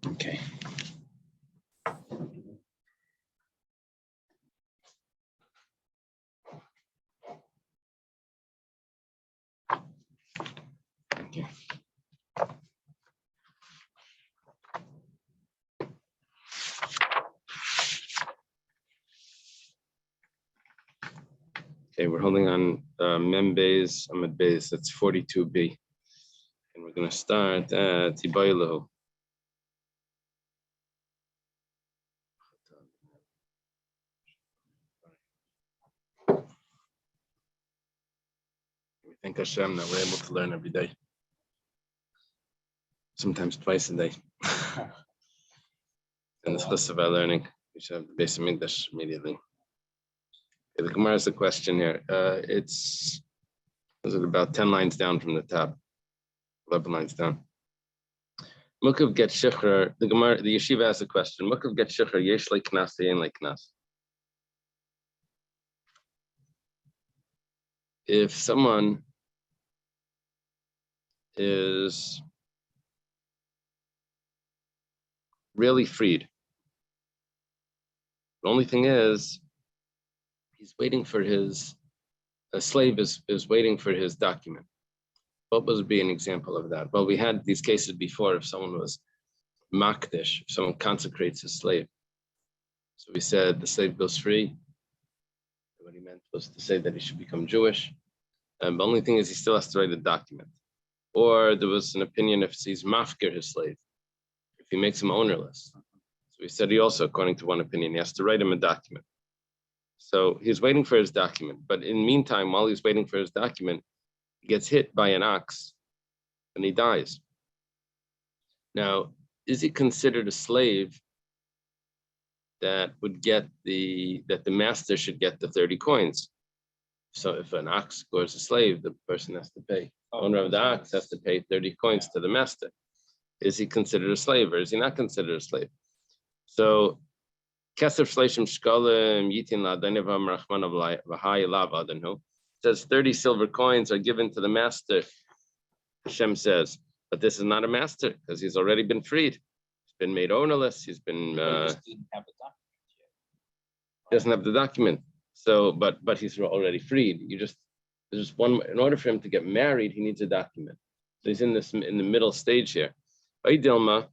Okay. Okay. Okay, we're holding on Mem Bays, Amid Bays, that's 42b. And we're going to start at Tibaylahu. We thank Hashem that we're able to learn every day. Sometimes twice a day. In this list of our learning, we should have the base of English immediately. Okay, the Gemara has a question here. Is it about 10 lines down from the top? 11 lines down. Mukav get shikhr. The Gemara, the yeshiva has a question. Mukav get shikhr. Yesh like knas, yein like knas. If someone is really freed, the only thing is he's waiting for a slave is waiting for his document. What would be an example of that? Well, we had these cases before. If someone was makdish, if someone consecrates a slave. So we said the slave goes free. What he meant was to say that he should become Jewish. The only thing is he still has to write a document. Or there was an opinion if he's mafkir his slave, if he makes him ownerless. So we said he also, according to one opinion, he has to write him a document. So he's waiting for his document. But in the meantime, while he's waiting for his document, he gets hit by an ox and he dies. Now, is he considered a slave that would get that the master should get the 30 coins? So if an ox scores a slave, the person has to pay. The owner of the ox has to pay 30 coins to the master. Is he considered a slave or is he not considered a slave? So Kesef Shleishim Shkolim Yitin La'adanevam Rachman of V'hai Lav Adanhu says 30 silver coins are given to the master. Hashem says, but this is not a master because he's already been freed. He's been made ownerless. He's been doesn't have the document. So, but he's already freed. There's one. In order for him to get married, he needs a document. So he's in the middle stage here. Dilma,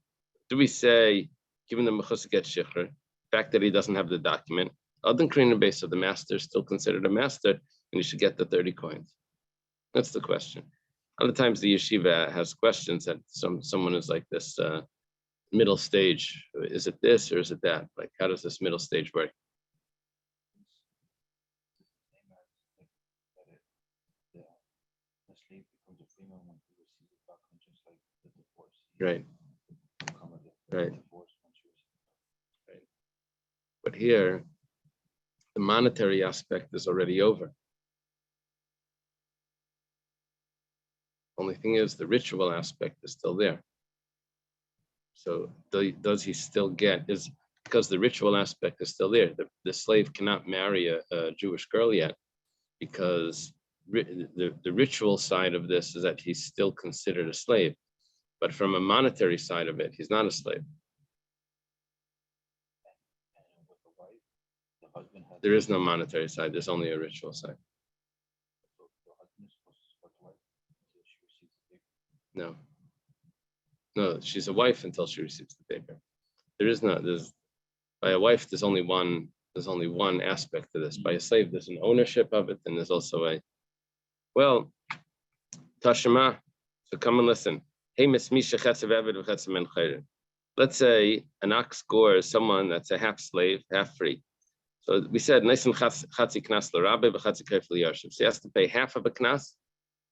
do we say given the mechus get shikhr, the fact that he doesn't have the document, other Korean base of the master is still considered a master, and he should get the 30 coins? That's the question. Other times the yeshiva has questions that someone is like this middle stage. Is it this or is it that? Like, how does this middle stage work? Right. Right. But here, the monetary aspect is already over. Only thing is the ritual aspect is still there. So does he still get, is because the ritual aspect is still there. The slave cannot marry a Jewish girl yet because the ritual side of this is that he's still considered a slave. But from a monetary side of it, he's not a slave. There is no monetary side. There's only a ritual side. No. No, she's a wife until she receives the paper. By a wife, there's only one aspect to this. By a slave, there's an ownership of it, and there's also Tashema. So come and listen. Hey, Miss Misha Chetzev Eved v'Chetzev Men Chayrin. Let's say an ox scores someone that's a half slave, half free. So we said nice and chatzi knas l'rabbe v'chatzi kreif l'yarshiv. So he has to pay half of a knas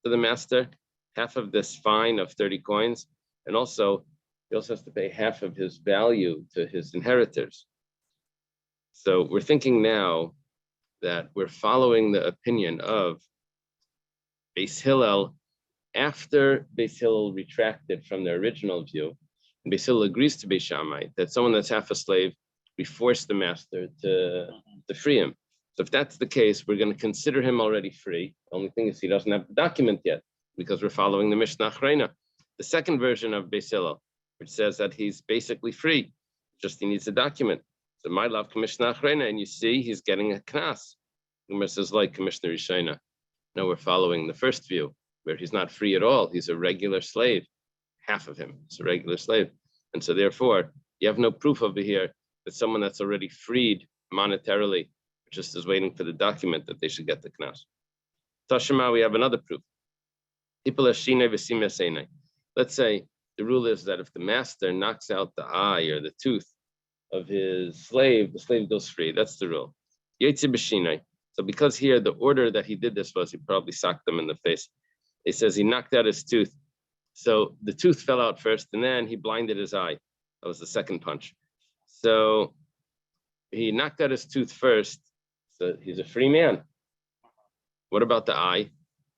to the master, half of this fine of 30 coins, and also he also has to pay half of his value to his inheritors. So we're thinking now that we're following the opinion of Beis Hillel after Beis Hillel retracted from their original view. And Beis Hillel agrees to Beis Shammai that someone that's half a slave, we force the master to free him. So if that's the case, we're going to consider him already free. The only thing is he doesn't have the document yet because we're following the Mishnah Achrayna. The second version of Beis Hillel which says that he's basically free, just he needs a document. So my love, Commissioner Achrena, and you see he's getting a knas. Gemara says, like Commissioner Rishona. No, we're following the first view, where he's not free at all. He's a regular slave. Half of him is a regular slave. And so therefore, you have no proof over here that someone that's already freed monetarily just is waiting for the document that they should get the knas. Tashima, we have another proof. Let's say the rule is that if the master knocks out the eye or the tooth of his slave, the slave goes free. That's the rule. So because here the order that he did this was he probably socked them in the face. He says he knocked out his tooth. So the tooth fell out first, and then he blinded his eye. That was the second punch. So he knocked out his tooth first. So he's a free man. What about the eye?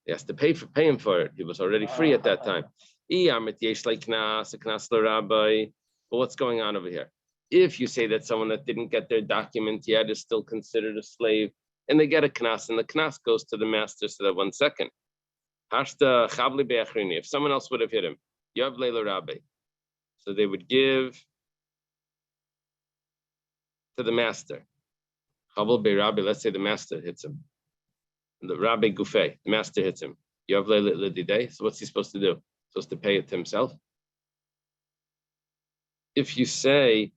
He has to pay him for it. He was already free at that time. But what's going on over here? If you say that someone that didn't get their document yet is still considered a slave, and they get a knas, and the knas goes to the master, so that 1 second. If someone else would have hit him, so they would give to the master. Let's say the master hits him. The Rabbi Gufay, the master hits him. So what's he supposed to do? Supposed to pay it to himself? If you say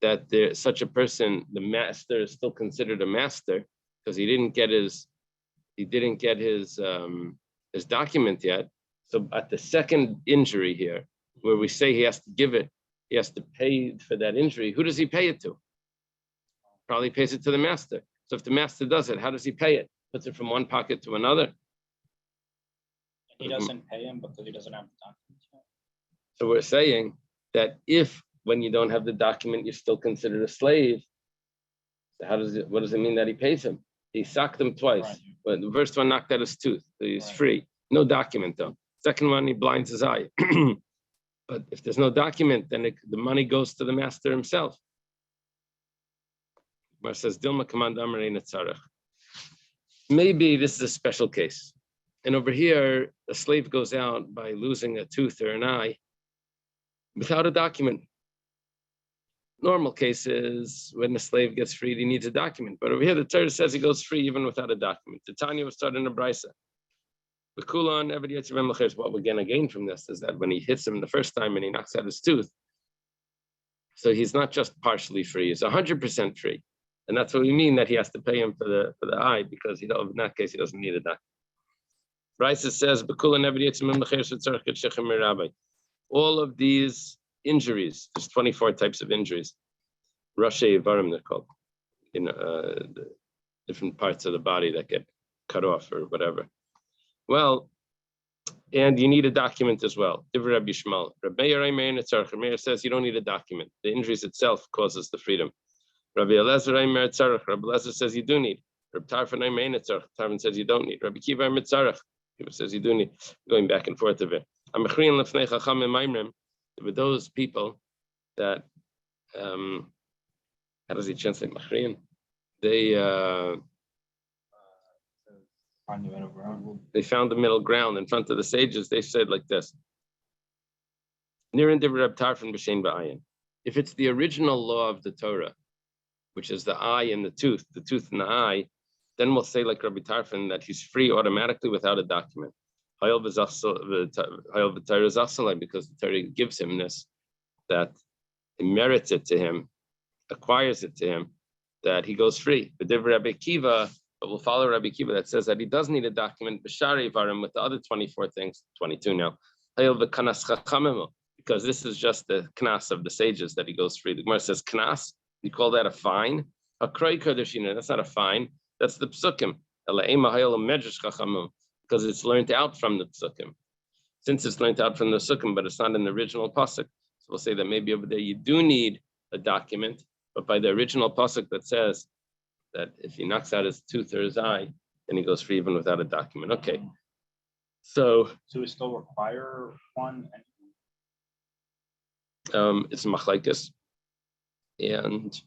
that there's such a person, the master is still considered a master because he didn't get his document yet. So at the second injury here, where we say he has to give it, he has to pay for that injury. Who does he pay it to? Probably pays it to the master. So if the master does it, how does he pay it? Puts it from one pocket to another. He doesn't pay him because he doesn't have the document yet. So we're saying that if when you don't have the document, you're still considered a slave. So what does it mean that he pays him? He socked him twice. Right. But the first one knocked out his tooth. So he's free. No document though. Second one, he blinds his eye. But if there's no document, then the money goes to the master himself. Mar says, Dilma command Amrei Netzarech. Maybe this is a special case. And over here, a slave goes out by losing a tooth or an eye without a document. Normal cases, when the slave gets freed, he needs a document. But over here, the Torah says he goes free even without a document. The Tanya was started in a brisa. What we're going to gain from this is that when he hits him the first time and he knocks out his tooth, so he's not just partially free, he's 100% free. And that's what we mean that he has to pay him for the eye, because in that case, he doesn't need a document. Brisa says, all of these injuries, there's 24 types of injuries. Rashi Varim, they're called, in the different parts of the body that get cut off or whatever. Well, and you need a document as well. Rabbi Yishmael. Rabbi Meir says you don't need a document. The injuries itself causes the freedom. Rabbi Elazar says you do need. Rabbi Tarfon says you don't need. Rabbi Kiva says you do need. Going back and forth of it. With those people that, how does he translate Machrian? They found the middle ground in front of the sages. They said like this. If it's the original law of the Torah, which is the eye and the tooth and the eye, then we'll say like Rabbi Tarfon that he's free automatically without a document. Because the Torah gives him this, that it merits it to him, acquires it to him, that he goes free. But Rabbi Kiva, but we'll follow Rabbi Kiva that says that he does need a document, B'shari Varim, with the other 24 things, 22 now, because this is just the knas of the sages that he goes free. The Gemara says knas, you call that a fine? That's not a fine, that's the psukim. Because it's learned out from the psukim. Since it's learned out from the psukim, but it's not in the original pasuk, so we'll say that maybe over there you do need a document, but by the original pasuk that says that if he knocks out his tooth or his eye, then he goes free even without a document. Okay. So we still require one? It's machlekes. And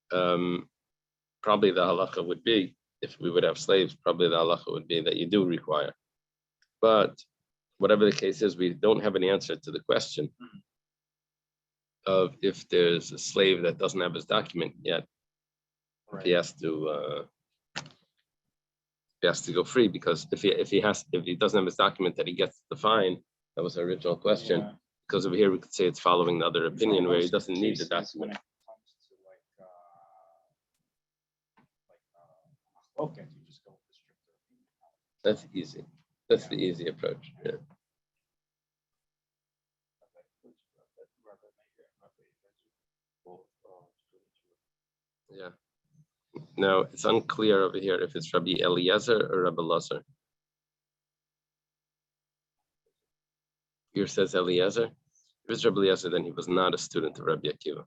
probably the halacha would be, if we would have slaves, probably the halacha would be that you do require. But whatever the case is, we don't have an answer to the question of if there's a slave that doesn't have his document yet, he has to go free, because if he doesn't have his document that he gets the fine. That was the original question. Yeah. Because over here we could say it's following the other opinion where he doesn't need the document. When it comes to okay, you just go with the stricter opinion. That's easy. That's the easy approach. Yeah. Yeah. Now it's unclear over here if it's Rabbi Eliezer or Rabbi Lazar. Here says Eliezer. If it's Rabbi Eliezer, then he was not a student of Rabbi Akiva.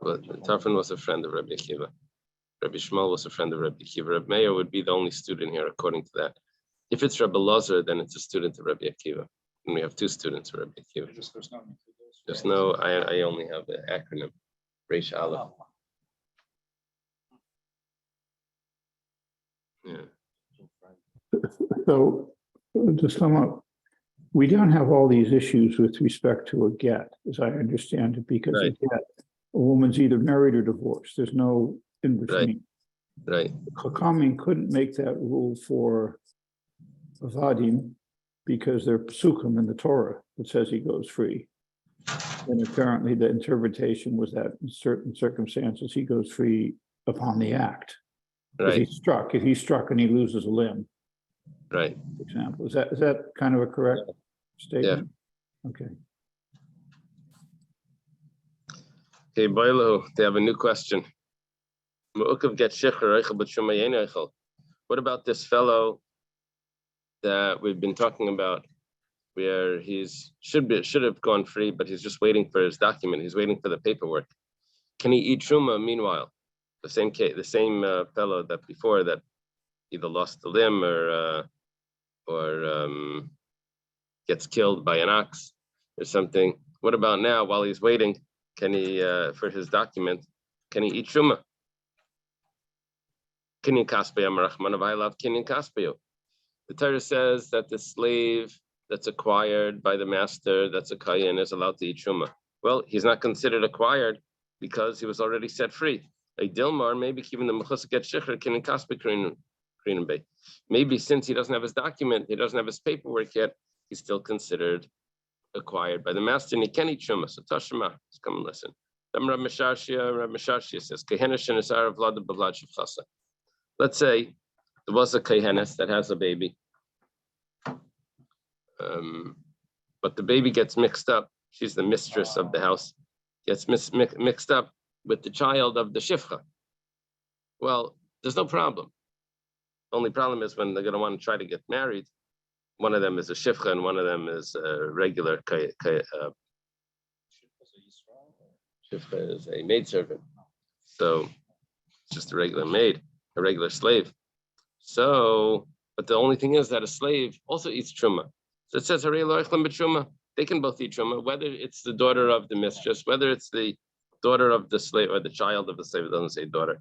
But Tarfon was a friend of Rabbi Akiva. Rabbi Shmuel was a friend of Rabbi Akiva. Rabbi Meir would be the only student here according to that. If it's Rabbi Lazar, then it's a student of Rabbi Akiva. And we have two students of Rabbi Akiva. There's no, I only have the acronym, Reish Aleph. Yeah. So to sum up, we don't have all these issues with respect to a get, as I understand it, because Right. a get, a woman's either married or divorced. There's no in between. Right. Chachamim couldn't make that rule for Avadim because they're psukim in the Torah that says he goes free. And apparently the interpretation was that in certain circumstances, he goes free upon the act. If Right. he's struck and he loses a limb, Right. for example, is that kind of a correct statement? Okay. Okay, Boileau, they have a new question. What about this fellow that we've been talking about, where should have gone free, but he's just waiting for his document. He's waiting for the paperwork. Can he eat truma meanwhile? The same fellow that before that either lost a limb or gets killed by an ox or something. What about now while he's waiting? Can he for his document? Can he eat truma? Kinyan kaspeyo marachman avaylav kinyan kaspeyo. The Torah says that the slave that's acquired by the master, that's a kayan, is allowed to eat truma. Well, he's not considered acquired because he was already set free. A Dilmar, maybe even the mechus get shikhr kinyan kaspe krinan bay. Maybe since he doesn't have his document, he doesn't have his paperwork yet, he's still considered acquired by the master, and he can eat truma. So Tashma, let's come and listen. Rav Mishashia says, let's say there was a kohenes that has a baby, but the baby gets mixed up. She's the mistress of the house, gets mixed up with the child of the shifcha. Well, there's no problem. The only problem is when they're going to want to try to get married. One of them is a shifcha and one of them is a regular shifcha is a maidservant. So it's just a regular maid, a regular slave. So, but the only thing is that a slave also eats truma. So it says, they can both eat truma, whether it's the daughter of the mistress, whether it's the daughter of the slave or the child of the slave. It doesn't say daughter.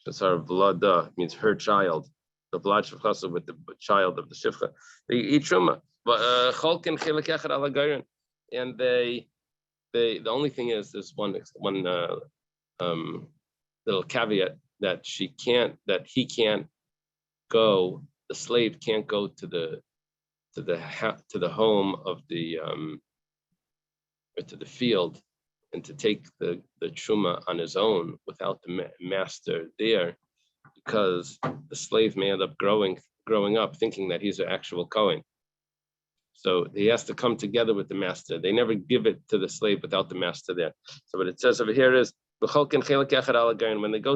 It's our vlada, means her child. The vlad shifcha with the child of the shifcha. They eat truma. But and the only thing is there's one little caveat that he can't go. The slave can't go to the home of the or to the field and to take the truma on his own without the master there, because the slave may end up growing up thinking that he's an actual Kohen. So he has to come together with the master. They never give it to the slave without the master there. So what it says over here is, when they go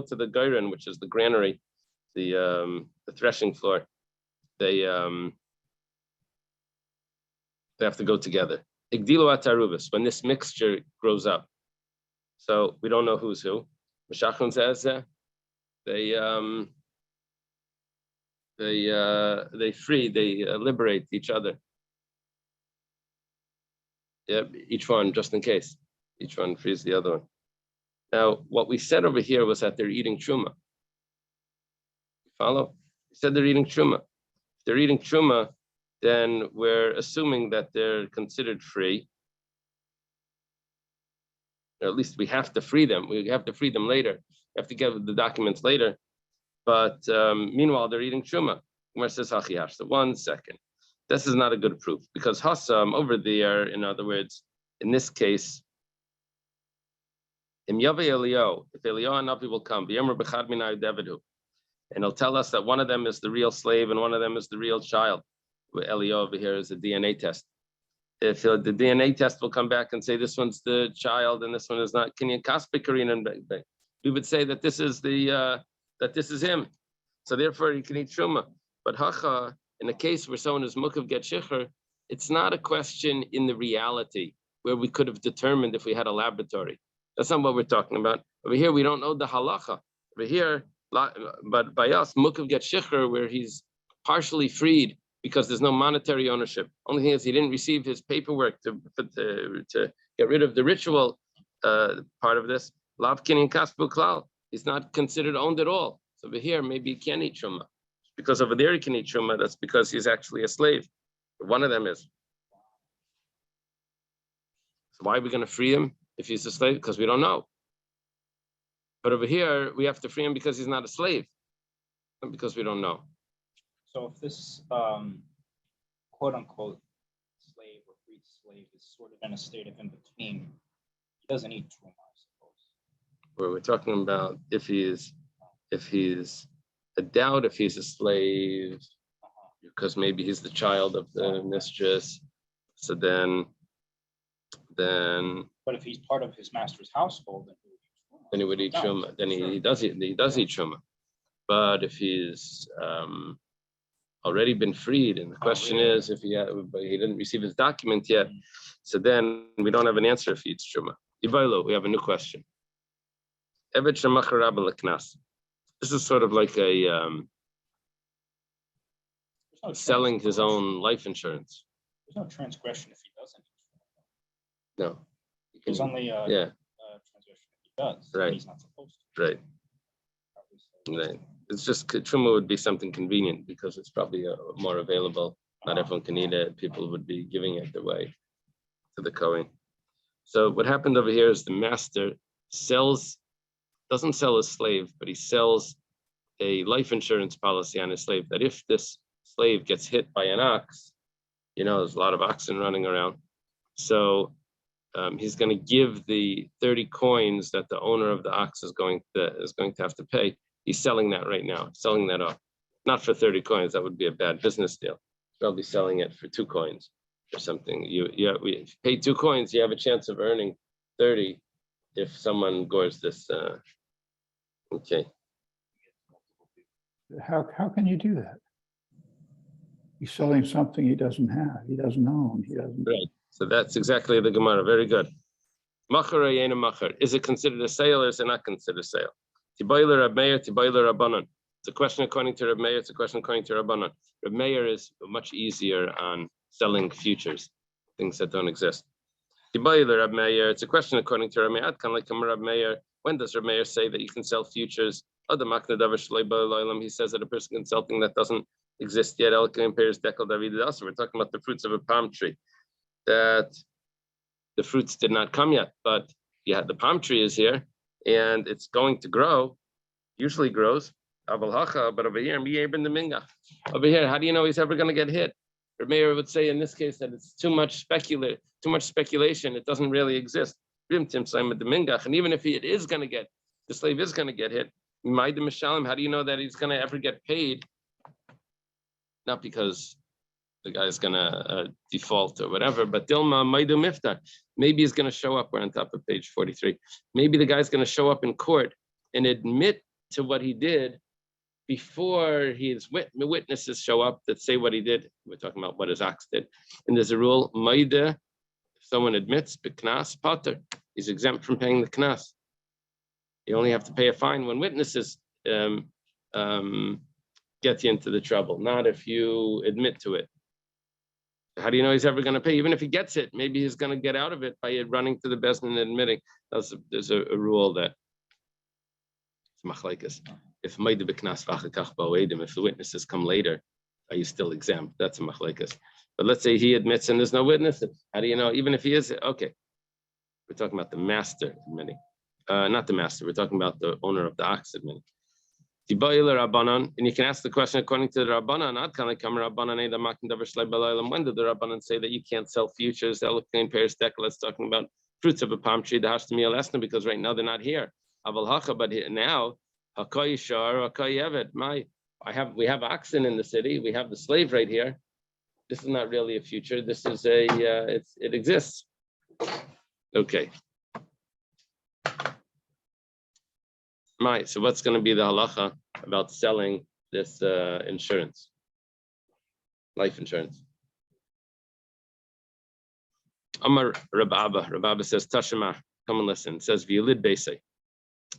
to the gairin, which is the granary, the threshing floor, they have to go together. When this mixture grows up. So we don't know who's who. Meshachon says they liberate each other. Yeah, each one, just in case. Each one frees the other one. Now, what we said over here was that they're eating truma. Follow? We said they're eating truma. If they're eating truma, then we're assuming that they're considered free. or at least we have to free them. We have to free them later. We have to get the documents later. But meanwhile, they're eating truma. Gemara says, "Hachiyash." So 1 second. This is not a good proof because Hassam over there, in other words, in this case, if Eliyahu and Navi will come, and he'll tell us that one of them is the real slave and one of them is the real child. Eliyahu over here is a DNA test. If the DNA test will come back and say this one's the child and this one is not, can you we would say that this is that this is him. So therefore he can eat truma. But hacha, in a case where someone is mukav get shicher, it's not a question in the reality where we could have determined if we had a laboratory. That's not what we're talking about. Over here, we don't know the halacha. Over here, but by us, mukav get shicher, where he's partially freed because there's no monetary ownership. Only thing is he didn't receive his paperwork to get rid of the ritual part of this. Lavkin and kaspu klal. He's not considered owned at all. So over here, maybe he can eat truma. Because over there he can eat truma, that's because he's actually a slave. One of them is. So why are we going to free him if he's a slave? Because we don't know. But over here, we have to free him because he's not a slave, not because we don't know. So if this quote unquote slave or freed slave is sort of in a state of in between, he doesn't eat truma, I suppose. Where we're talking about if he's a doubt if he's a slave, because maybe he's the child of the mistress. So then. But if he's part of his master's household, then he would eat truma. Then he does eat truma. But if he's already been freed, and the question is if he didn't receive his document yet, so then we don't have an answer if he eats truma. We have a new question. This is sort of like a selling his own life insurance. There's no transgression if he doesn't. No. There's only transgression if he does. Right. He's not supposed to. Right. Right. It's just truma would be something convenient because it's probably more available. Not everyone can eat it. People would be giving it their way to the Kohen. So what happened over here is the master doesn't sell a slave, but he sells a life insurance policy on his slave that if this slave gets hit by an ox, there's a lot of oxen running around. So he's going to give the 30 coins that the owner of the ox is going to have to pay. He's selling that right now, selling that off. Not for 30 coins, that would be a bad business deal. He's probably selling it for 2 coins or something. If you pay 2 coins, you have a chance of earning 30 if someone gores this. Okay. How can you do that? He's selling something he doesn't have. He doesn't own. He doesn't. Right. So that's exactly the Gemara. Very good. Machar ayena machar. Is it considered a sale or is it not considered a sale? Tibayler Rab Meir, Tibayler Rabbanan. It's a question according to Rab Meir. It's a question according to Rabbanan. Rab Meir is much easier on selling futures, things that don't exist. Tibayler Rab Meir. It's a question according to Rab Meir. Kind of like Rab Meir. When does Rab Meir say that you can sell futures? He says that a person can sell something that doesn't exist yet. We're talking about the fruits of a palm tree. That the fruits did not come yet, but the palm tree is here and it's going to grow, usually grows. But over here, how do you know he's ever going to get hit? Or Meir would say in this case that it's too much speculation. It doesn't really exist. And even if the slave is going to get hit, how do you know that he's going to ever get paid? Not because the guy's going to default or whatever, but Dilma Maidu Miftar. Maybe he's going to show up. We're on top of page 43. Maybe the guy's going to show up in court and admit to what he did before his witnesses show up that say what he did. We're talking about what his ox did. And there's a rule, Maida, if someone admits, B'knas Pater, he's exempt from paying the knas. You only have to pay a fine when witnesses get you into the trouble, not if you admit to it. How do you know he's ever going to pay? Even if he gets it, maybe he's going to get out of it by running to the beis din and admitting. There's a rule that it's machlekes. If the witnesses come later, are you still exempt? That's a machlekes. But let's say he admits and there's no witnesses. How do you know? Even if he is, okay. We're talking about the master admitting. Not the master, we're talking about the owner of the ox admitting. And you can ask the question according to the Rabbanan. When did the Rabbanan say that you can't sell futures? Let's talking about fruits of a palm tree. Because right now they're not here. But now, we have oxen in the city. We have the slave right here. This is not really a future. This is it exists. Okay. So what's going to be the halacha about selling this insurance, life insurance? Amar Rababa says, Tashema, come and listen. It says, V'yilid Beisei.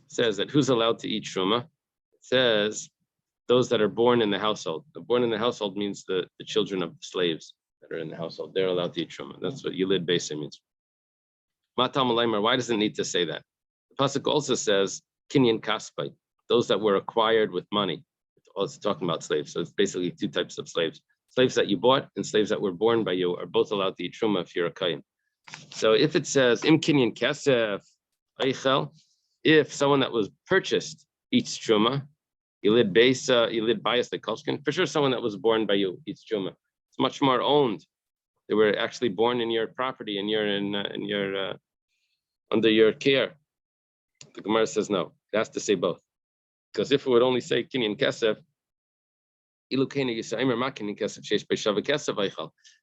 Says that who's allowed to eat truma? It says those that are born in the household. The born in the household means the children of the slaves that are in the household. They're allowed to eat truma. That's what Yilid Beisei means. Matam Alaymer, why does it need to say that? The pasuk also says, Kinyan Kaspai, those that were acquired with money. It's also talking about slaves. So it's basically two types of slaves. Slaves that you bought and slaves that were born by you are both allowed to eat truma if you're a kayin. So if it says, Im Kinyan Kesef Eichel, if someone that was purchased eats truma, Yilid bias the kolshkin, for sure someone that was born by you eats truma. It's much more owned. They were actually born in your property and you're under your care. The Gemara says no. It has to say both. Because if it would only say kinyan kesef,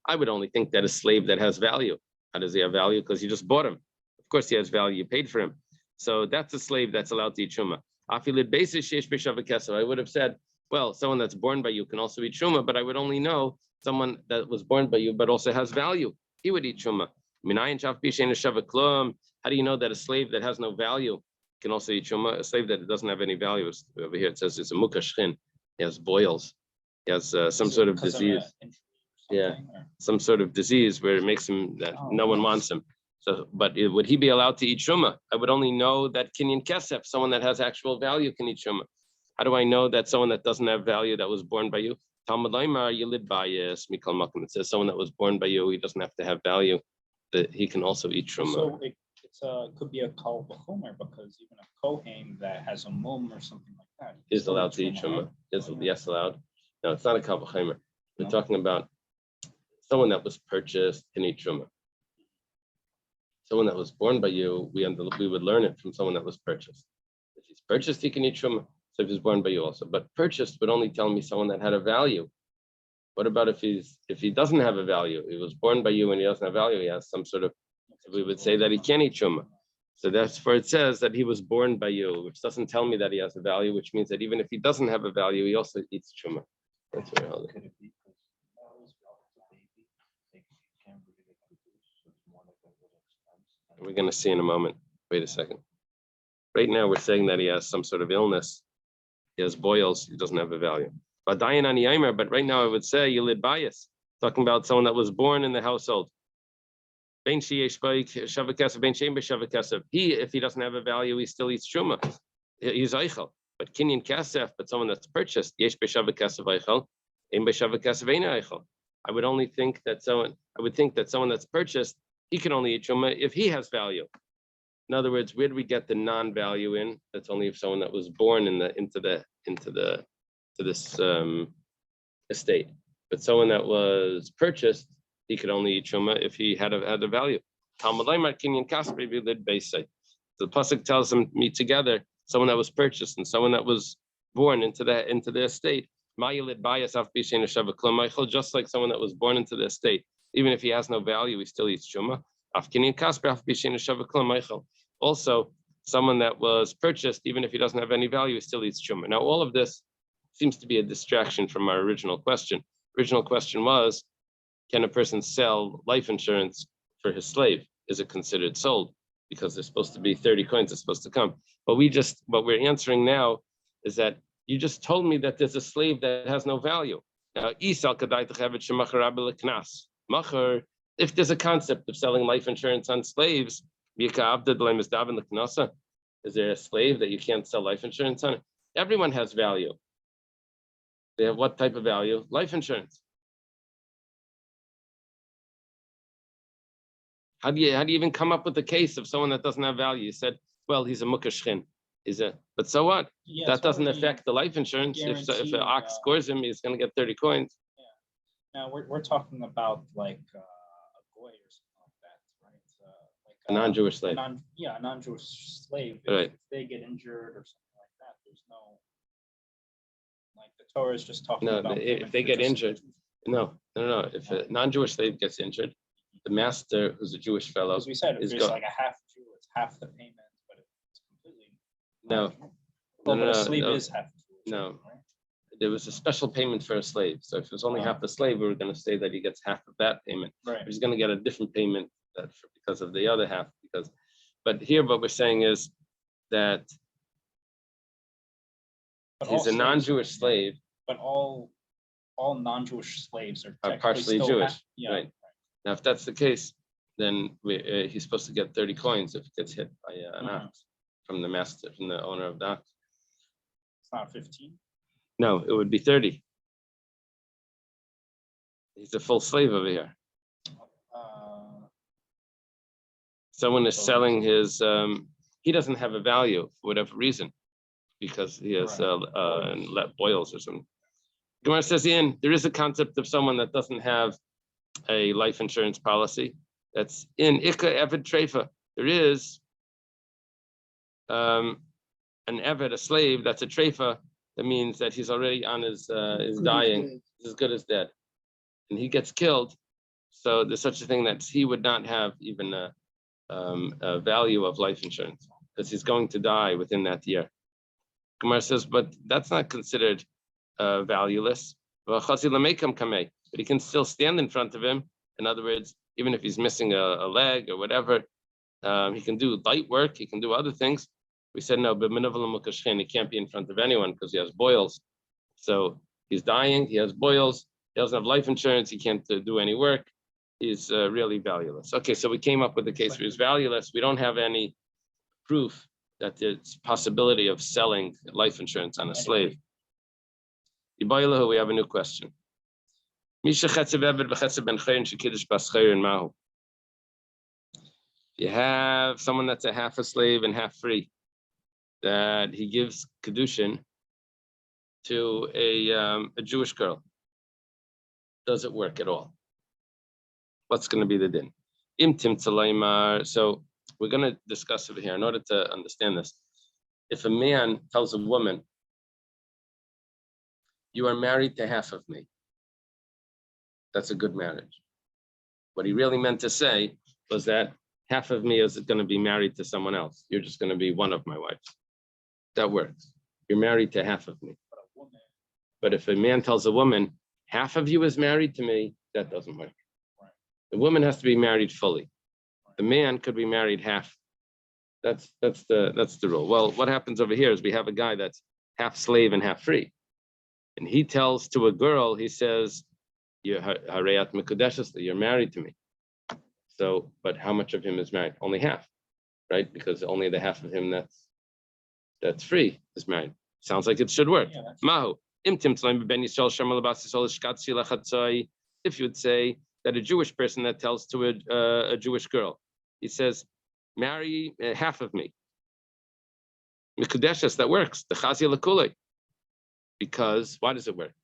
I would only think that a slave that has value. How does he have value? Because you just bought him. Of course he has value. You paid for him. So that's a slave that's allowed to eat truma. I would have said, well, someone that's born by you can also eat truma, but I would only know someone that was born by you but also has value. He would eat truma. How do you know that a slave that has no value can also eat truma? A slave that doesn't have any value, over here it says it's a mukashchin. He has boils. He has some sort of disease. Yeah, some sort of disease where it makes him that no one wants him. So, but would he be allowed to eat truma? I would only know that kinyan kesef, someone that has actual value, can eat truma. How do I know that someone that doesn't have value that was born by you? Talmud Laimar Yilid Bayis Mikal Makom. It says someone that was born by you, he doesn't have to have value, that he can also eat truma. So it could be a kol b'chomer, because even a kohen that has a mum or something like that Is allowed to eat truma. Yes, allowed. No, it's not a kol b'chomer. We're talking about someone that was purchased can eat truma. Someone that was born by you, we would learn it from someone that was purchased. If he's purchased, he can eat truma. So if he's born by you also, but purchased would only tell me someone that had a value. What about if he doesn't have a value? He was born by you and he doesn't have value. He has some sort of. We would say that he can't eat truma. So that's where it says that he was born by you, which doesn't tell me that he has a value, which means that even if he doesn't have a value, he also eats truma. That's what I hold it. We're going to see in a moment. Wait a second. Right now, we're saying that he has some sort of illness. He has boils. He doesn't have a value. But right now, I would say Yilid Bayis, talking about someone that was born in the household. He, if he doesn't have a value, he still eats truma. He's eichel. But kinyan kasef, but someone that's purchased, yesh b'shavah kasef eichel, ein b'shavah kasef ein eichel. I would think that someone that's purchased, he can only eat truma if he has value. In other words, where do we get the non-value in? That's only if someone that was born into this estate. But someone that was purchased, he could only eat truma if he had a value. So the pasuk tells them meet together, someone that was purchased and someone that was born into the estate. Just like someone that was born into the estate, even if he has no value, he still eats truma. Also, someone that was purchased, even if he doesn't have any value, he still eats truma. Now, all of this seems to be a distraction from our original question. Original question was, can a person sell life insurance for his slave? Is it considered sold? Because there's supposed to be 30 coins that's supposed to come. But what we're answering now is that you just told me that there's a slave that has no value. Now, if there's a concept of selling life insurance on slaves, is there a slave that you can't sell life insurance on? Everyone has value. They have what type of value? Life insurance. How do you even come up with the case of someone that doesn't have value? You said, well, he's a mukashchin. But so what? Yeah, That it's doesn't already affect the life insurance. If an guaranteed, ox scores him, he's going to get 30 coins. Now we're talking about like a goy or something like that, right? Like A non-Jewish slave. a non-Jewish slave. Right. If they get injured or something like that, there's no, like, the Torah is just talking No, about if payment they for get just- injured, no. If a non-Jewish slave gets injured, the master, who's a Jewish fellow, As we said, if is there's like a half Jew, it's half the payment, but it's completely. No. Well, No, but a no, slave no. is half Jewish. No. Right? There was a special payment for a slave. So if it was only half the slave, we were going to say that he gets half of that payment. Right. He's going to get a different payment because of the other half. But here, what we're saying is that But he's all a slaves- non-Jewish slave, But all non-Jewish slaves are technically partially still Jewish. yeah. Right. Now, if that's the case, then he's supposed to get 30 coins if he gets hit by an ox from the master, from the owner of the ox. It's not 15. No, it would be 30. He's a full slave over here. Someone is selling his, he doesn't have a value for whatever reason, because he has boils or something. Gemara says, there is a concept of someone that doesn't have a life insurance policy. That's in Ika Eved Treifa. There is an Eved, a slave, that's a Treifa. That means that he's already on his dying, he's as good as dead. And he gets killed. So there's such a thing that he would not have even a value of life insurance because he's going to die within that year. Gemara says, but that's not considered valueless. But he can still stand in front of him. In other words, even if he's missing a leg or whatever, he can do light work. He can do other things. We said no, but he can't be in front of anyone because he has boils. So he's dying. He has boils. He doesn't have life insurance. He can't do any work. He's really valueless. Okay, so we came up with the case where he's valueless. We don't have any proof that there's possibility of selling life insurance on a slave. We have a new question. You have someone that's a half a slave and half free, that he gives kedushin to a Jewish girl. Does it work at all? What's going to be the din? So we're going to discuss over here in order to understand this. If a man tells a woman, you are married to half of me, that's a good marriage. What he really meant to say was that half of me is going to be married to someone else. You're just going to be one of my wives. That works. You're married to half of me. But if a man tells a woman, half of you is married to me, that doesn't work. The woman has to be married fully. The man could be married half. That's the rule. Well, what happens over here is we have a guy that's half slave and half free. And he tells to a girl, he says, you're harayat mekudeshes, you're married to me. So, but how much of him is married? Only half, right? Because only the half of him that's free is married. Sounds like it should work. Mahu. If you would say that a Jewish person that tells to a Jewish girl, he says, marry half of me. Mikudeshes, that works. The chazia lekule. Because why does it work?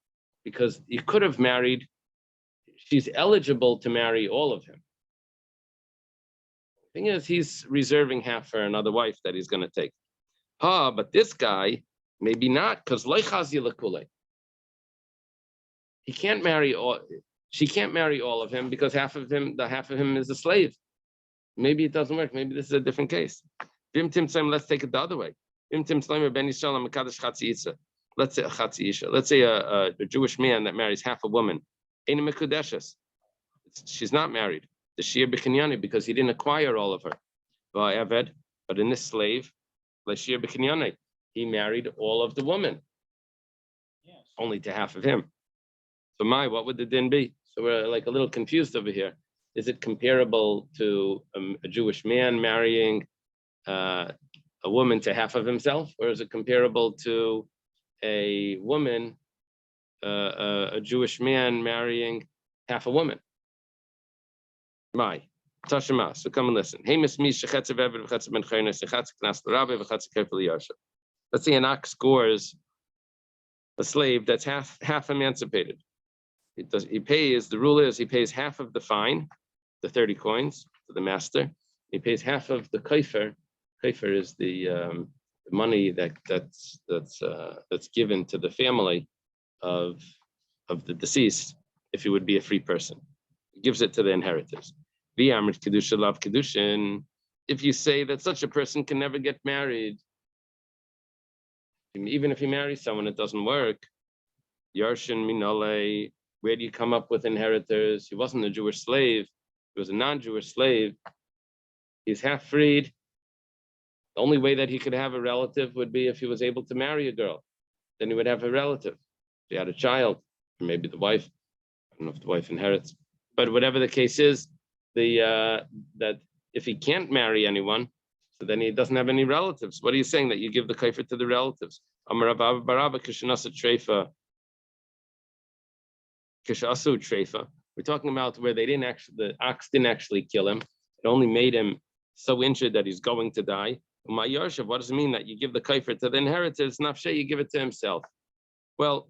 Because you could have married, she's eligible to marry all of him. The thing is, he's reserving half for another wife that he's going to take. But this guy, maybe not, because loy chazia lekule. He can't marry all. She can't marry all of him because half of him is a slave. Maybe it doesn't work. Maybe this is a different case. Let's take it the other way. Let's say a Jewish man that marries half a woman. She's not married. The Shia B'Kinyani, because he didn't acquire all of her. But in this slave, he married all of the woman. Only to half of him. So what would the din be? So we're like a little confused over here. Is it comparable to a Jewish man marrying a woman to half of himself? Or is it comparable to a woman, a Jewish man marrying half a woman? Tashima. So come and listen. Hey, Miss Misha, Chetzev Eved, Chetzev Ben Chaynes, Chetzev Knas L'Rabbi, Chetzev Kefil Yasha. Let's say an ox scores a slave that's half emancipated. He pays, the rule is he pays half of the fine, the 30 coins to the master. He pays half of the kaifer. Kaifer is the money that's given to the family of the deceased if he would be a free person. He gives it to the inheritors. V'amrit kedusha lav kedushin. If you say that such a person can never get married, even if he marries someone, it doesn't work. Yarshin minole. Where do you come up with inheritors? He wasn't a Jewish slave. He was a non-Jewish slave. He's half freed. The only way that he could have a relative would be if he was able to marry a girl. Then he would have a relative. If he had a child, or maybe the wife. I don't know if the wife inherits. But whatever the case is, that if he can't marry anyone, so then he doesn't have any relatives. What are you saying? That you give the kaifer to the relatives? Amar Rabba Barabba Kishanasa Treifa. Kishasu Treifa. We're talking about where the ox didn't actually kill him. It only made him so injured that he's going to die. My Yarshav, what does it mean that you give the kaifer to the inheritors? Nafshe, you give it to himself. Well,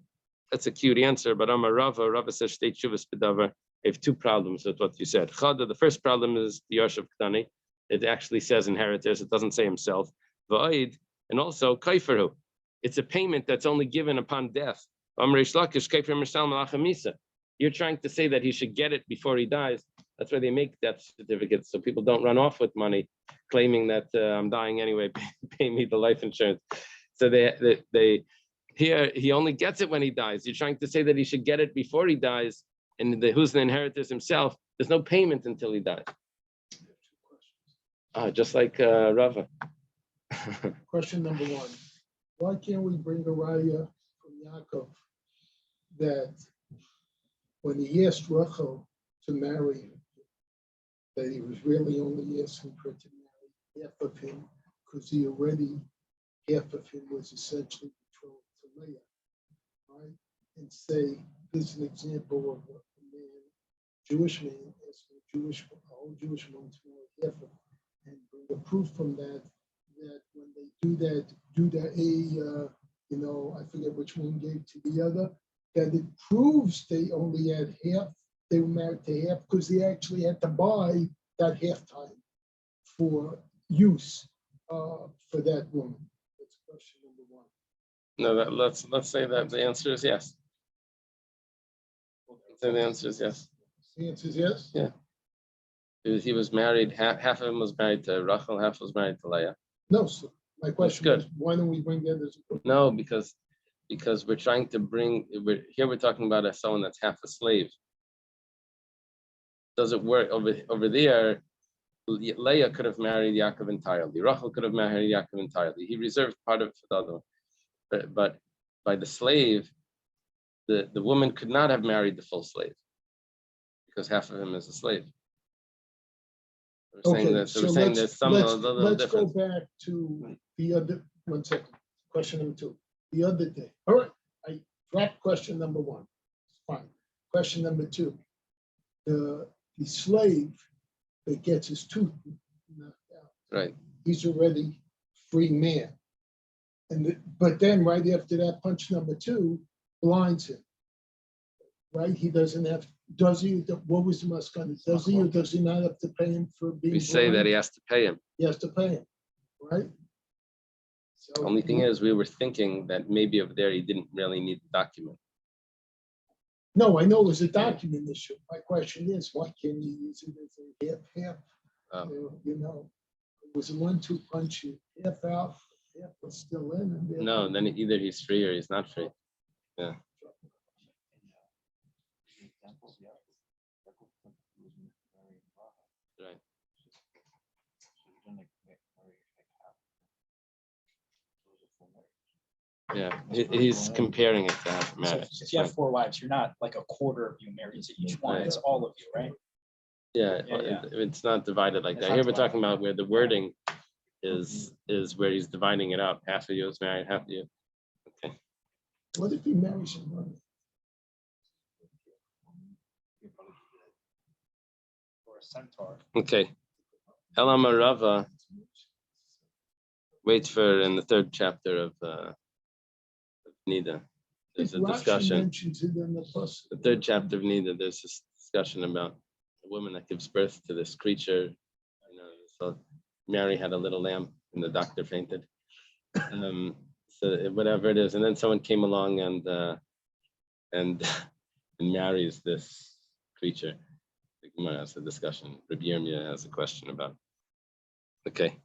that's a cute answer, but Amar Rava says, state Shuvas Pedavar. I have two problems with what you said. Chada, the first problem is the Yarshav Ktani. It actually says inheritors, it doesn't say himself. Va'id, and also kaiferhu. It's a payment that's only given upon death. You're trying to say that he should get it before he dies. That's why they make death certificates, so people don't run off with money, claiming that I'm dying anyway, pay me the life insurance. So here he only gets it when he dies. You're trying to say that he should get it before he dies, and who's the inheritors himself? There's no payment until he dies. Just like Rava. Question number one: why can't we bring a raya from Yaakov that when he asked Rachel to marry him, that he was really only asking her to marry half of him because half of him was essentially betrothed to Leah, right? And say, this is an example of a man, Jewish man, asking a whole Jewish woman to marry half of him, and bring a proof from that when they do that, I forget which one gave to the other, that it proves they only had half, they were married to half because they actually had to buy that half time for use for that woman. That's question number one. No, let's say that the answer is yes. So the answer is yes. The answer is yes? Yeah. He was married, half of him was married to Rachel, half was married to Leah. No, so my question is, why don't we bring that as a proof? No, because we're trying to we're talking about someone that's half a slave. Does it work over there? Leah could have married Yaakov entirely. Rachel could have married Yaakov entirely. He reserved part of it for the other one. But by the slave, the woman could not have married the full slave because half of him is a slave. Okay, let's go difference. back to the other, 1 second, question number two, the other day. All right, I dropped question number one, fine. Question number two, the slave that gets his tooth knocked out, Right. he's already free man. But then right after that, punch number two blinds him, right? He doesn't have, does he, what was the maskana? Does he or does he not have to pay him for being We say blind? that he has to pay him. He has to pay him, right? So Only thing is, we were thinking that maybe over there he didn't really need the document. no, I know it was a document issue. My question is, why can't you use it as a half? It was a 1-2 punch, you half out, half was still in. And No, then either he's free or he's not free. Yeah. Right. Yeah, he's comparing it to half marriage. So if you have 4 wives, you're not like a quarter of you married to each one. It's all of you, right? Yeah, Yeah. it's not divided like It's that. not Here we're divided. talking about where the wording is where he's dividing it up. Half of you is married, half of you. Okay. What if he marries a woman? Or a centaur. Okay. Elam Rava. Wait for in the third chapter of Nida. There's a Rashi discussion. mentions it in the bus. The third chapter of Nida, there's this discussion about a woman that gives birth to this creature. You know, so Mary had a little lamb and the doctor fainted. So whatever it is, and then someone came along and marries this creature. The Gemara has a discussion. Rabbi Yirmiyah has a question about. Okay.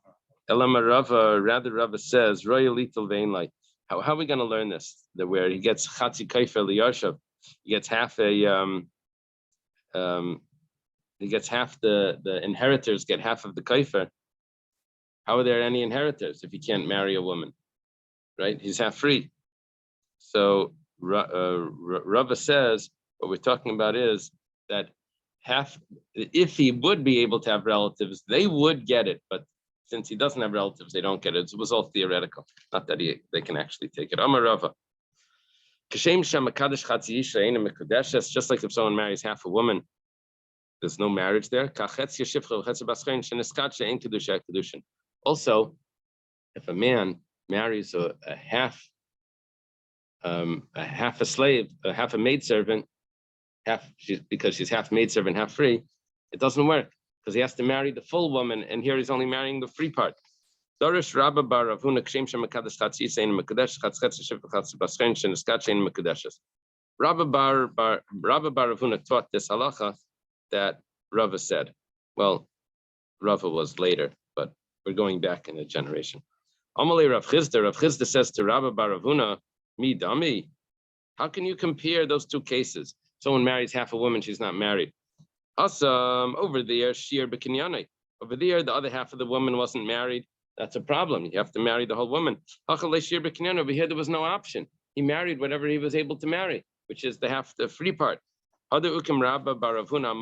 Elama Rava, rather Rava says, Royal Little Vein like. How are we going to learn this? That where he gets Chatzi Kaifer Liyarshav, he gets half the inheritors get half of the Kaifer. How are there any inheritors if he can't marry a woman? Right? He's half free. So Rava says what we're talking about is that if he would be able to have relatives, they would get it, but since he doesn't have relatives, they don't get it. It was all theoretical, not that they can actually take it. Amar Rava. Just like if someone marries half a woman, there's no marriage there. Also, if a man marries a half a slave, half a maidservant, because she's half maidservant, half free, it doesn't work because he has to marry the full woman, and here he's only marrying the free part. Dorish Rabba Bar Ravuna Kshem Shemakadash Chatzi Sein Mekadesh Chatzchetz Shif Chatz Baschen Sheniskat Shein Mekadeshes. Rabba Bar Ravuna taught this halacha that Rava said. Well, Rava was later, but we're going back in a generation. Amalei Rav Chizda says to Rabba Bar Ravuna, Mi Dami, how can you compare those two cases? Someone marries half a woman, she's not married. Awesome. Over there, Shir Bekinyane. Over there, the other half of the woman wasn't married. That's a problem. You have to marry the whole woman. Over here, there was no option. He married whatever he was able to marry, which is the free part. Rabba Bar Ravuna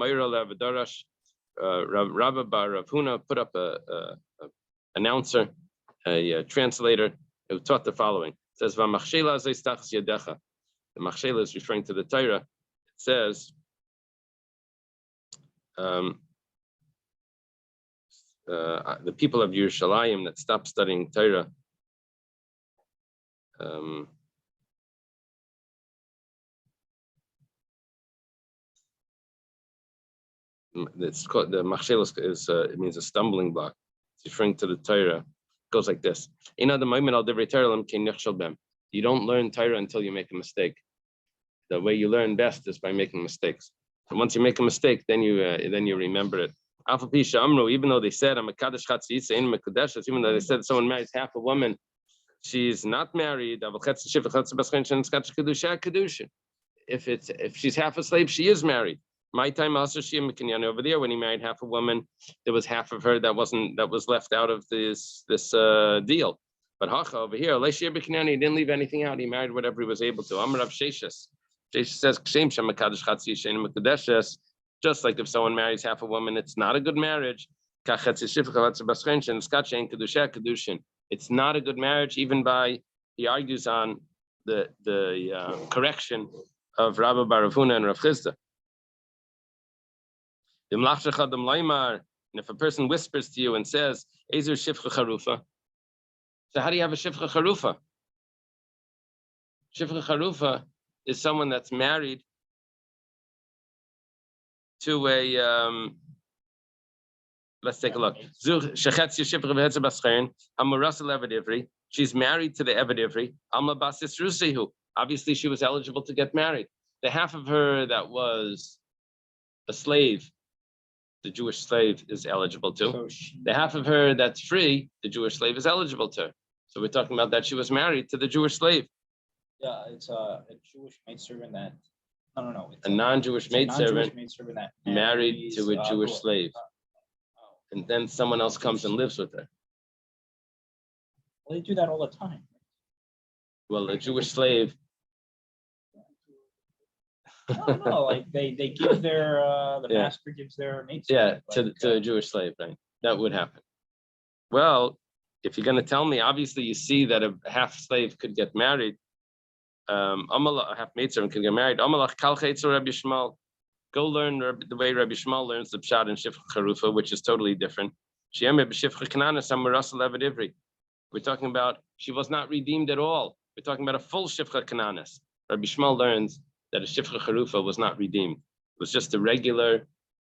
put up a announcer, a translator who taught the following. It says, the Machshela is referring to the Torah. It says, the people of Yerushalayim that stopped studying Torah, it's called the Machshel is it means a stumbling block. It's referring to the Torah. It goes like this: you don't learn Torah until you make a mistake. The way you learn best is by making mistakes. So once you make a mistake, then you remember it. Even though they said even though they said someone marries half a woman, she's not married. If she's half a slave, she is married. My time also over there when he married half a woman, there was half of her that was left out of this deal. But Hacha over here, he didn't leave anything out. He married whatever he was able to. Amar Rav Sheshes. Sheshes says, just like if someone marries half a woman, it's not a good marriage. It's not a good marriage, even by, he argues on the correction of Rabba Bar Ravuna and Rav Chizda. And if a person whispers to you and says, Ezer Shifcha Charufa, so how do you have a Shifcha Charufa? Shifcha Charufa is someone that's married to a, let's take a look. She's married to the Eved Ivri. Obviously, she was eligible to get married. The half of her that was a slave, the Jewish slave is eligible to. So the half of her that's free, the Jewish slave is eligible to. So we're talking about that she was married to the Jewish slave. yeah, it's a Jewish maidservant that, no. It's a non-Jewish maidservant that married to a Jewish slave. Oh. And then someone else comes and lives with her. Well, they do that all the time. Well, a Jewish slave. No, like they give their the master gives their maidservant. To a Jewish slave, right? That would happen. Well, if you're going to tell me, obviously you see that a half slave could get married. A half maidservant could get married. Go Go learn the way Rabbi Shmuel learns the pshat in Shifcha Charufa, which is totally different. We're talking about she was not redeemed at all. We're talking about a full Shifcha Kananis. Rabbi Shmuel learns that a Shifcha Charufa was not redeemed. It was just a regular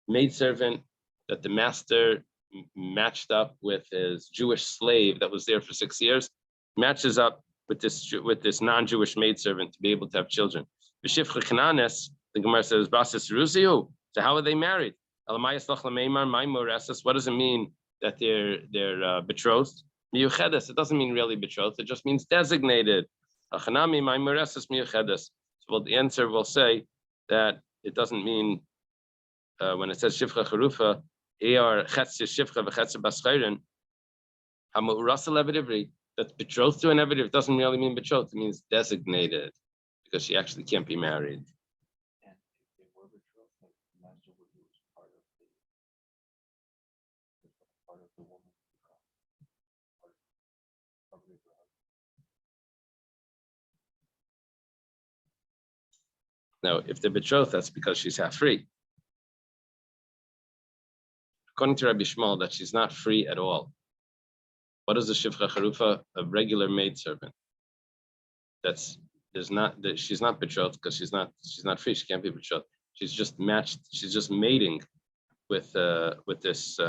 maidservant that the master matched up with his Jewish slave that was there for 6 years, matches up with this non-Jewish maidservant to be able to have children. The Shifcha Kananis, the Gemara says, Basis Ruziu. So how are they married? What does it mean that they're betrothed? Miyuchedes. It doesn't mean really betrothed. It just means designated. So well, the answer will say that it doesn't mean when it says Shifcha Charufa, that's betrothed to an Eved. It doesn't really mean betrothed. It means designated because she actually can't be married. And if they were betrothed, like the master would be part of the woman. Now, if they're betrothed, that's because she's half free. According to Rabbi Shmuel, that she's not free at all. What is the Shifcha Charufa? A regular maidservant. She's not betrothed because she's not free. She can't be betrothed. She's just matched. She's just mating with this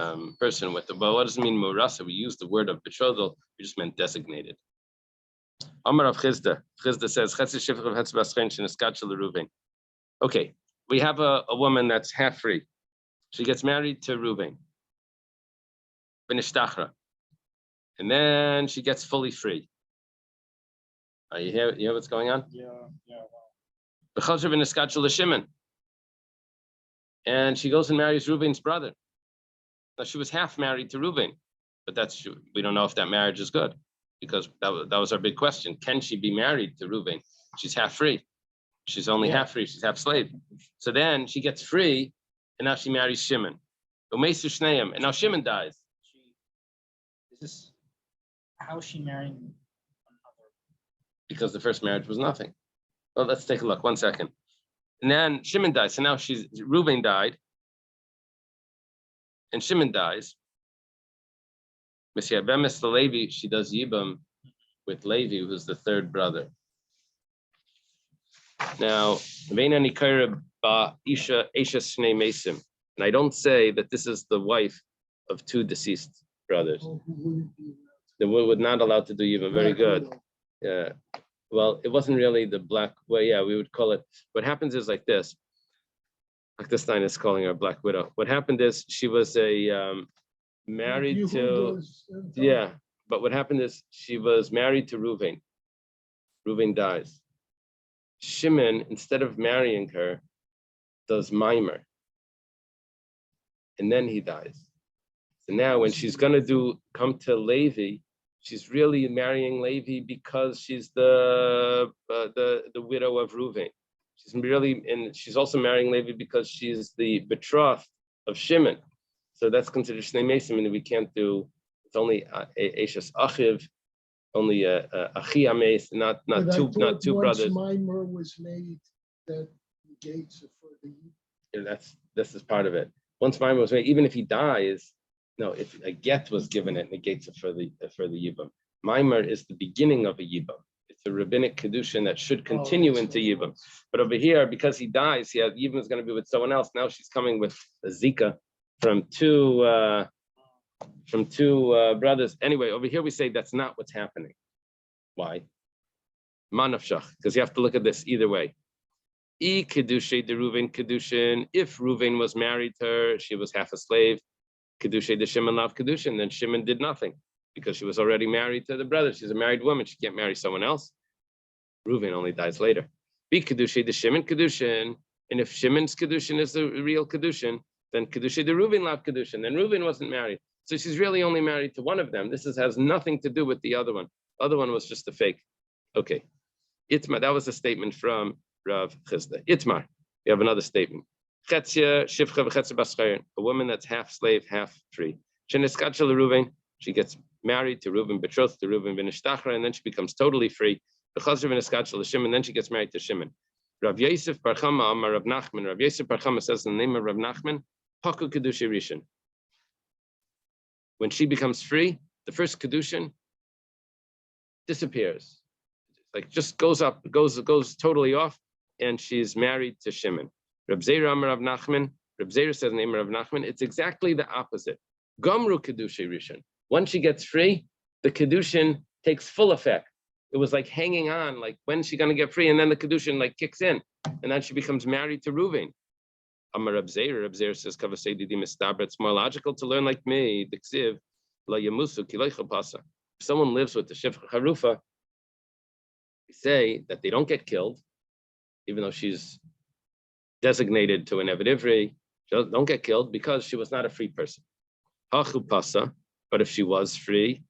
person. But what does it mean murasa? We use the word of betrothal. We just meant designated. Amar of Chizda. Chizda says, okay, we have a woman that's half free. She gets married to Reuven. And then she gets fully free. You hear what's going on? Yeah. And she goes and marries Reuven's brother. Now she was half married to Reuven, but we don't know if that marriage is good. Because that was our big question. Can she be married to Reuven? She's half free. She's only half free. She's half slave. So then she gets free, and now she marries Shimon. And now Shimon dies. How is she marrying another? Because the first marriage was nothing. Well, let's take a look. 1 second. And then Shimon dies. So now Reuven died, and Shimon dies. Levi, she does Yibam with Levi, who's the third brother. Now, and I don't say that this is the wife of 2 deceased brothers. They were not allowed to do Yibam. Very good. Yeah. Well, it wasn't really the black. Well, yeah, we would call it. What happens is like this. Liechtenstein is calling her Black Widow. What happened is she was married to, but what happened is she was married to Reuven. Reuven dies. Shimon, instead of marrying her, does Mimer. And then he dies. So now when she's gonna come to Levi, she's really marrying Levi because she's the widow of Reuven. And she's also marrying Levi because she's the betrothed of Shimon. So that's considered Shnei Mesim, and we can't do. It's only Eishes Achiv, only Achi Ames, not two brothers. Mimer was made that negates it for the. Yeah, this is part of it. Once Mimer was made, even if he dies, no, if a get was given, it negates it for the Yibam. Mimer is the beginning of a Yibam. It's a rabbinic kedushin that should continue into Yibam. But over here, because he dies, Yibam is going to be with someone else. Now she's coming with a Zika from two brothers. Anyway, over here we say that's not what's happening. Why? Manafshach, because you have to look at this either way. E kedushay de Reuven kedushin. If Reuven was married to her, she was half a slave. Kedushay de Shimon lav kedushin. Then Shimon did nothing because she was already married to the brother. She's a married woman. She can't marry someone else. Reuven only dies later. Be kedushay de Shimon kedushin. And if Shimon's kedushin is the real kedushin, then kedushay de Reuven lav kedushin. Then Reuven wasn't married. So she's really only married to one of them. This has nothing to do with the other one. The other one was just a fake. Okay. Itmar, that was a statement from Rav Chizda. Itmar, we have another statement. Chetzia shivcha v'chetzia baschayrin. A woman that's half slave, half free. Sheniskat Reuven. She gets married to Reuven, betrothed to Reuven, v'nishtachra, and then she becomes totally free. V'chazir v'niskat Shimon, and then she gets married to Shimon. Rav Yosef Bar Chama Amar Rav Nachman. Rav Yosef Bar Chama says in the name of Rav Nachman, Haku Kedusha Rishon. When she becomes free, the first Kedushin disappears. Like just goes up, goes totally off, and she's married to Shimon. Reb Zeira Amar Rav Nachman. Reb Zeira says in the name of Rav Nachman, it's exactly the opposite. Gomru Kedusha Rishon. Once she gets free, the Kedushin takes full effect. It was like hanging on, like when's she going to get free? And then the Kedushin like kicks in, and then she becomes married to Reuven. Amar Reb Zeira says, it's more logical to learn like me, the Ksiv, La Yamusu, Kileicha Pasa. If someone lives with the Shifra Harufa, we say that they don't get killed, even though she's designated to an Eved Ivri, don't get killed because she was not a free person. Hachu Pasa, but if she was free,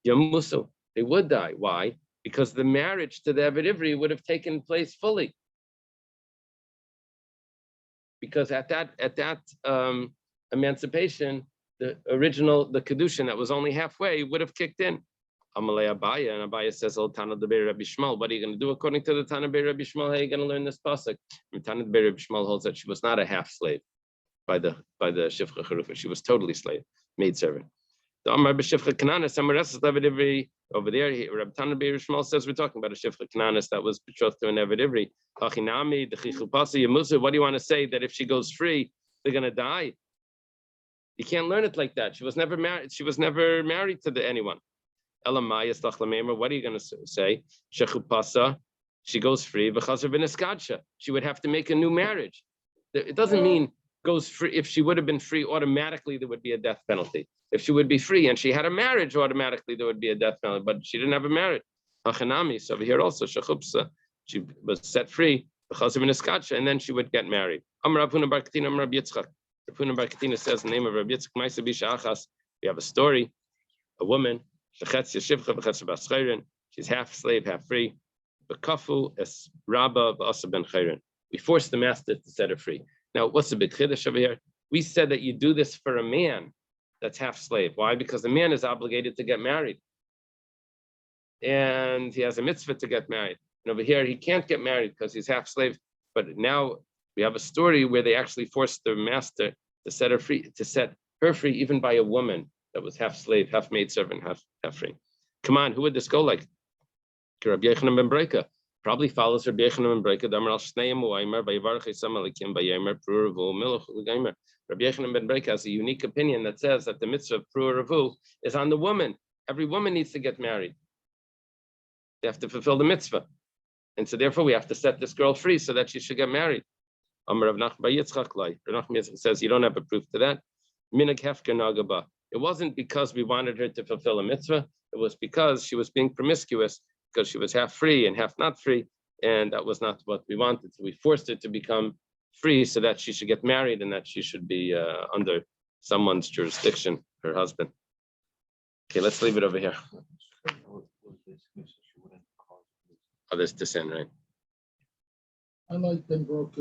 Yamusu, they would die. Why? Because the marriage to the Eved Ivri would have taken place fully. Because at that emancipation, the Kedushin that was only halfway would have kicked in. Amalei Abaya, and Abaya says, "Oh, Tana de Beir Rabbi Shmuel, what are you going to do according to the Tana Beir Rabbi Shmuel? How are you going to learn this pasuk?" Tana de Beir Rabbi Shmuel holds that she was not a half slave by the Shifcha Charufa. She was totally slave, maid servant. The Amar B'Shifcha Kananis, somewhere else is Eved Ivri. Over there, Rabbi Tana Beir Rabbi Shmuel says we're talking about a Shifcha Kananis that was betrothed to an Eved Ivri. Hachinami, the Chichupasi Yamusu. What do you want to say that if she goes free, they're going to die? You can't learn it like that. She was never married. She was never married to anyone. Elamaya Stachlamemer. What are you going to say? Shechupasa. She goes free. V'chazer v'neskadsha. She would have to make a new marriage. It doesn't mean goes free. If she would have been free, automatically there would be a death penalty. If she would be free and she had a marriage, automatically there would be a death penalty. But she didn't have a marriage. Hachanami. So over here also Shechupsa. She was set free. V'chazer v'neskadsha, and then she would get married. Amar Rav Huna bar Katina, Amar Rav Yitzchak. Rav Huna bar Katina says the name of Rav Yitzchak. Ma'aseh Bisha Achas. We have a story. A woman. She's half slave, half free. We forced the master to set her free. Now, what's the big chiddush over here? We said that you do this for a man that's half slave. Why? Because the man is obligated to get married. And he has a mitzvah to get married. And over here, he can't get married because he's half slave. But now we have a story where they actually forced the master to set her free, even by a woman that was half slave, half maid servant, half free. Come on, who would this go like? Rabbi Yochanan ben Breka probably follows Rabbi Yochanan ben Breka. Rabbi Yochanan ben Breka has a unique opinion that says that the mitzvah of Pruah Revu is on the woman. Every woman needs to get married. They have to fulfill the mitzvah. And so therefore we have to set this girl free so that she should get married. Rav Nachman says you don't have a proof to that. Minag hefker nagaba. It wasn't because we wanted her to fulfill a mitzvah. It was because she was being promiscuous, because she was half free and half not free, and that was not what we wanted. So we forced her to become free so that she should get married and that she should be under someone's jurisdiction, her husband. Okay, let's leave it over here. Oh, there's this end, right? I like them broken.